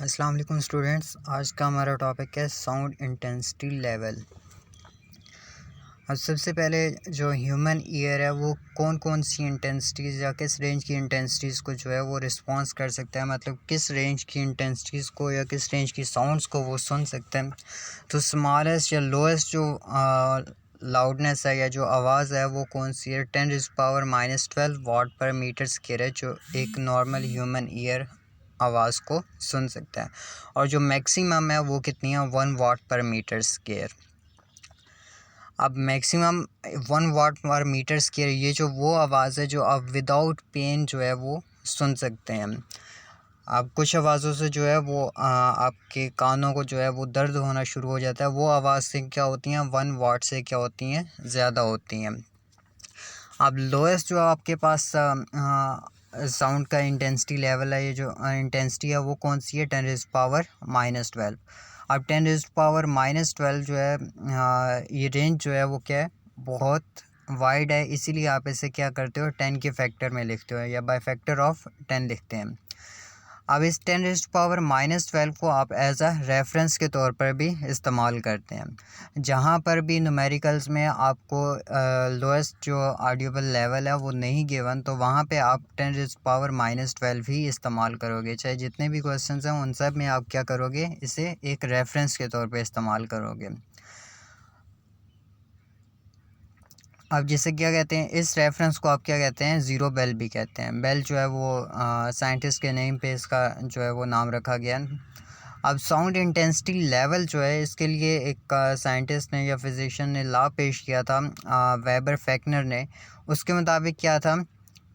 अस्सलाम वालेकुम स्टूडेंट्स। आज का हमारा टॉपिक है साउंड इंटेंसिटी लेवल। अब सबसे पहले जो ह्यूमन ईयर है वो कौन कौन सी इंटेंसिटीज़ या किस रेंज की इंटेंसिटीज़ को जो है वो रिस्पॉन्स कर सकता है, मतलब किस रेंज की इंटेंसिटीज़ को या किस रेंज की साउंड्स को वो सुन सकते हैं। तो स्मॉलेस्ट या लोएस्ट जो लाउडनेस है या जो आवाज़ है वो कौन सी है, 10⁻⁻12 वाट पर मीटर स्क्वायर है, जो एक नॉर्मल ह्यूमन ईयर आवाज़ को सुन सकता है। और जो मैक्सिमम है वो कितनी है, 1 वाट पर मीटर स्क्वायर। अब मैक्सिमम 1 वाट पर मीटर स्क्वायर ये जो वो आवाज़ है जो आप विदाउट पेन जो है वो सुन सकते हैं। अब कुछ आवाज़ों से जो है वो आपके कानों को जो है वो दर्द होना शुरू हो जाता है। वो आवाज़ से क्या होती हैं, 1 वाट से क्या होती हैं, ज़्यादा होती हैं। अब लोएस्ट जो आपके पास साउंड का इंटेंसिटी लेवल है, ये जो इंटेंसिटी है वो कौन सी है, 10⁻⁻12। अब 10⁻⁻12 जो है ये रेंज जो है वो क्या है, बहुत वाइड है। इसीलिए आप इसे क्या करते हो, 10 के फैक्टर में लिखते हो या बाय फैक्टर ऑफ 10 लिखते हैं। अब इस 10⁻⁻12 को आप एज अ रेफरेंस के तौर पर भी इस्तेमाल करते हैं। जहाँ पर भी न्यूमेरिकल्स में आपको लोएस्ट जो ऑडियोबल लेवल है वो नहीं गिवन, तो वहाँ पे आप 10⁻⁻12 ही इस्तेमाल करोगे। चाहे जितने भी क्वेश्चंस हैं उन सब में आप क्या करोगे, इसे एक रेफरेंस के तौर पे इस्तेमाल करोगे। अब जिसे क्या कहते हैं, इस रेफरेंस को आप क्या कहते हैं, ज़ीरो बेल भी कहते हैं। बेल जो है वो साइंटिस्ट के नेम पे इसका जो है वो नाम रखा गया। अब साउंड इंटेंसिटी लेवल जो है, इसके लिए एक साइंटिस्ट ने या फिजिशियन ने लॉ पेश किया था, वेबर फैक्नर ने। उसके मुताबिक क्या था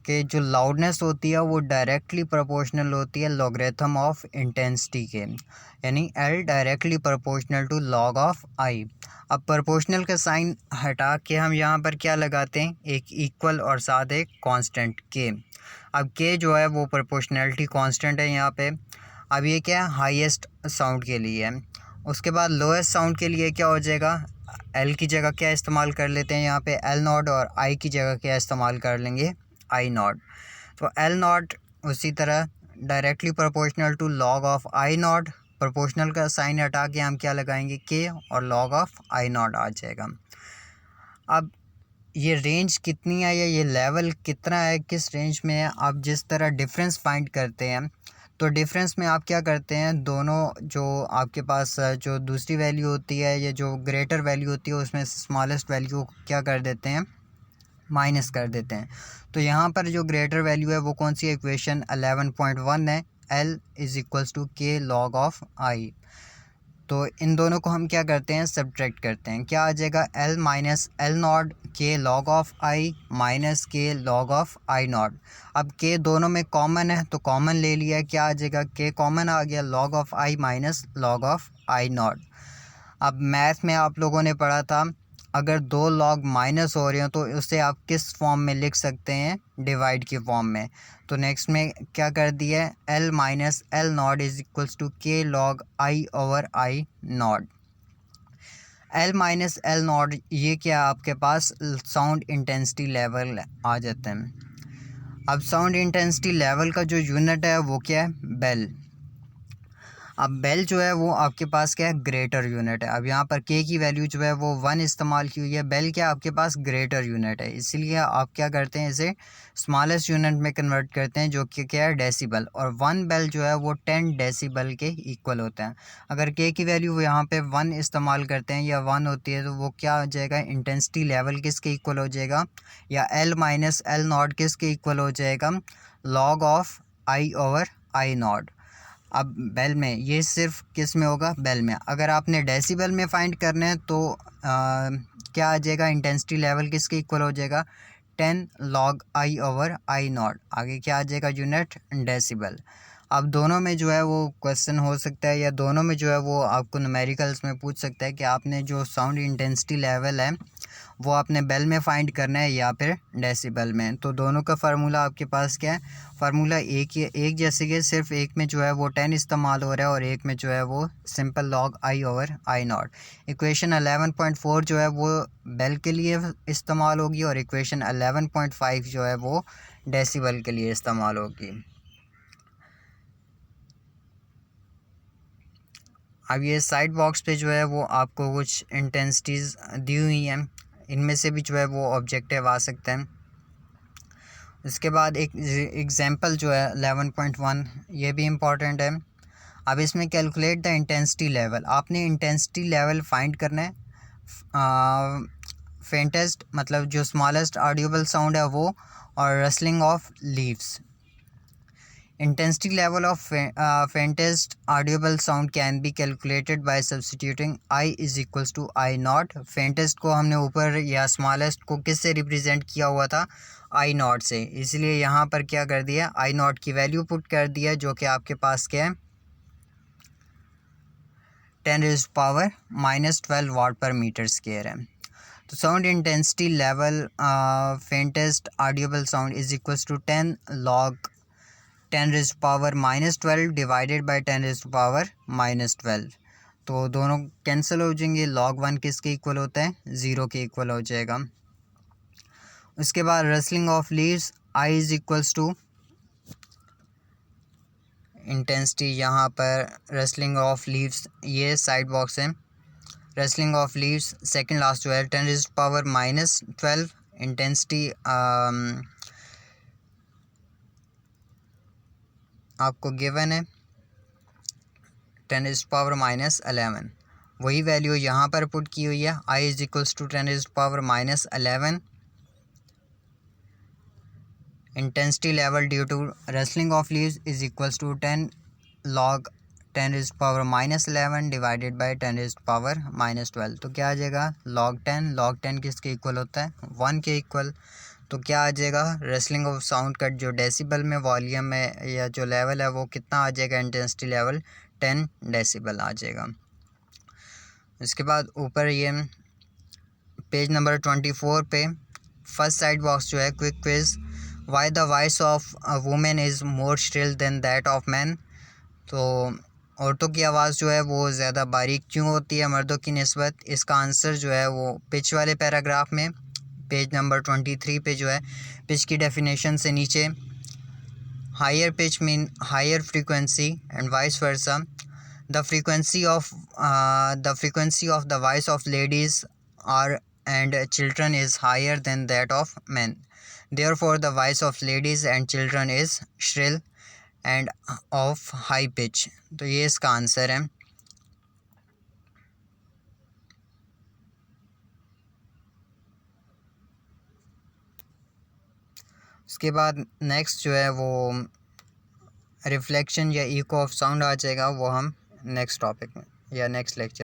कि जो लाउडनेस होती है वो डायरेक्टली प्रोपोर्शनल होती है लॉगरिथम ऑफ इंटेंसिटी के, यानी L directly proportional to log of I. अब प्रोपोर्शनल का साइन हटा के हम यहाँ पर क्या लगाते हैं, एक इक्वल और साथ एक कांस्टेंट के। अब के जो है वो प्रोपोर्शनैलिटी कांस्टेंट है यहाँ पे। अब ये क्या है, हाईएस्ट साउंड के लिए है। उसके बाद लोएस्ट साउंड के लिए क्या हो जाएगा, एल की जगह क्या इस्तेमाल कर लेते हैं यहाँ पे, एल नॉट, और आई की जगह क्या इस्तेमाल कर लेंगे, आई नॉट। तो एल नॉट उसी तरह directly proportional to log of I nought, proportional का साइन हटा के हम क्या लगाएंगे, के, और लॉग ऑफ आई नॉट आ जाएगा। अब ये रेंज कितनी है या ये लेवल कितना है, किस रेंज में है, आप जिस तरह डिफरेंस फाइंड करते हैं तो डिफरेंस में आप क्या करते हैं, दोनों जो आपके पास जो दूसरी वैल्यू होती है या जो ग्रेटर वैल्यू होती है उसमें स्मॉलेस्ट वैल्यू को क्या कर देते हैं, माइनस कर देते हैं। तो यहाँ पर जो ग्रेटर वैल्यू है वो कौन सी, इक्वेशन 11.1 है, L is equals to K log of आई। तो इन दोनों को हम क्या करते हैं, सब्ट्रैक्ट करते हैं। क्या आ जाएगा, L माइनस एल नॉट के लॉग ऑफ आई माइनस के लॉग ऑफ आई नॉट। अब के दोनों में कॉमन है तो कॉमन ले लिया, क्या आ जाएगा, के कॉमन आ गया, log of I minus log of I not. अब मैथ में आप लोगों ने पढ़ा था, अगर दो लॉग माइनस हो रहे हो तो उसे आप किस फॉर्म में लिख सकते हैं, डिवाइड की फॉर्म में। तो नेक्स्ट में क्या कर दिया है, L minus L not is equals to K log I over I not. L minus L not ये क्या आपके पास साउंड इंटेंसिटी लेवल आ जाते हैं। अब साउंड इंटेंसिटी लेवल का जो यूनिट है वो क्या है, बेल। अब बेल जो है वो आपके पास क्या है, ग्रेटर यूनिट है। अब यहाँ पर के की वैल्यू जो है वो 1 इस्तेमाल की हुई है, बेल क्या आपके पास ग्रेटर यूनिट है, इसीलिए आप क्या करते हैं, इसे स्मॉलेस्ट यूनिट में कन्वर्ट करते हैं जो कि क्या है, डेसिबल। और 1 बेल जो है वो 10 डेसिबल के इक्वल होता है। अगर के की वैल्यू यहाँ पे 1 इस्तेमाल करते हैं या 1 होती है तो वो क्या हो जाएगा, इंटेंसिटी लेवल किसके इक्वल हो जाएगा, या एल माइनस एल नॉट किसके इक्वल हो जाएगा, log of I over I not. अब बेल में ये सिर्फ किस में होगा, बेल में। अगर आपने डेसिबल में फाइंड करना है तो क्या आ जाएगा, इंटेंसिटी लेवल किसके इक्वल हो जाएगा, 10 log I over I not. आगे क्या आ जाएगा, यूनिट डेसिबल। अब दोनों में जो है वो क्वेश्चन हो सकता है या दोनों में जो है वो आपको न्यूमेरिकल्स में पूछ सकता है कि आपने जो साउंड इंटेंसिटी लेवल है वो आपने बेल में फाइंड करना है या फिर डेसिबल में। तो दोनों का फार्मूला आपके पास क्या है, फार्मूला एक जैसे कि सिर्फ एक में जो है वो 10 इस्तेमाल हो रहा है और एक में जो है वो simple log I over I not. Equation 11.4 जो है वो बेल के लिए इस्तेमाल होगी और इक्वेशन 11.5 जो है वो डेसिबल के लिए इस्तेमाल होगी। अब ये साइड बॉक्स पे जो है वो आपको कुछ इंटेंसिटीज़ दी हुई हैं, इनमें से भी जो है वो ऑब्जेक्टिव आ सकते हैं। इसके बाद एक एग्जांपल जो है 11.1, ये भी इम्पॉर्टेंट है। अब इसमें कैलकुलेट द इंटेंसिटी लेवल, आपने इंटेंसिटी लेवल फाइंड करना है। फेंटेस्ट मतलब जो स्मॉलेस्ट ऑडिबल साउंड है वो, और rustling of leaves. Intensity level of faintest audible sound can be calculated by substituting I is equals to I naught। faintest को हमने ऊपर या smallest को किससे रिप्रेजेंट किया हुआ था, I naught से, इसलिए यहाँ पर क्या कर दिया, I naught की वैल्यू पुट कर दिया जो कि आपके पास क्या है 10⁻⁻12 वाट पर मीटर स्क्वायर है। तो sound intensity level faintest audible sound is equals to 10 log 10⁻⁻12 divided by 10⁻⁻12। तो दोनों कैंसिल हो जाएंगे, log 1 किसके इक्वल होता है, 0 के इक्वल हो जाएगा। उसके बाद rustling of leaves, I is equals to intensity, यहाँ पर रसलिंग ऑफ लीव्स ये साइड बॉक्स है, rustling of leaves second last जो है 10⁻⁻12 इंटेंसिटी आपको गिवन है 10⁻⁻11, वही वैल्यू यहाँ पर पुट की हुई है। I is equals to 10⁻⁻11 intensity level due to rustling of leaves is equals to 10 log 10⁻⁻11 divided by 10⁻⁻12। तो क्या आ जाएगा log 10 किसके इक्वल होता है, 1 के इक्वल। तो क्या आ जाएगा रसलिंग ऑफ साउंड का जो डेसिबल में वॉल्यूम है या जो लेवल है वो कितना आ जाएगा, इंटेंसिटी लेवल 10 डेसिबल आ जाएगा। इसके बाद ऊपर ये पेज नंबर 24 पे फर्स्ट साइड बॉक्स जो है quick quiz, why the voice of women is more shrill than that of man. तो औरतों की आवाज़ जो है वो ज़्यादा बारीक क्यों होती है मर्दों की निस्बत, इसका आंसर जो है वो पिच वाले पैराग्राफ में पेज नंबर 23 पे जो है पिच की डेफिनेशन से नीचे higher pitch mean higher frequency and vice versa. The frequency of the voice of ladies are and children is higher than that of men. Therefore, the voice of ladies and children is shrill and of high pitch। तो ये इसका answer है। उसके बाद next जो है वो reflection या इको ऑफ साउंड आ जाएगा, वो हम नेक्स्ट टॉपिक में या नेक्स्ट लेक्चर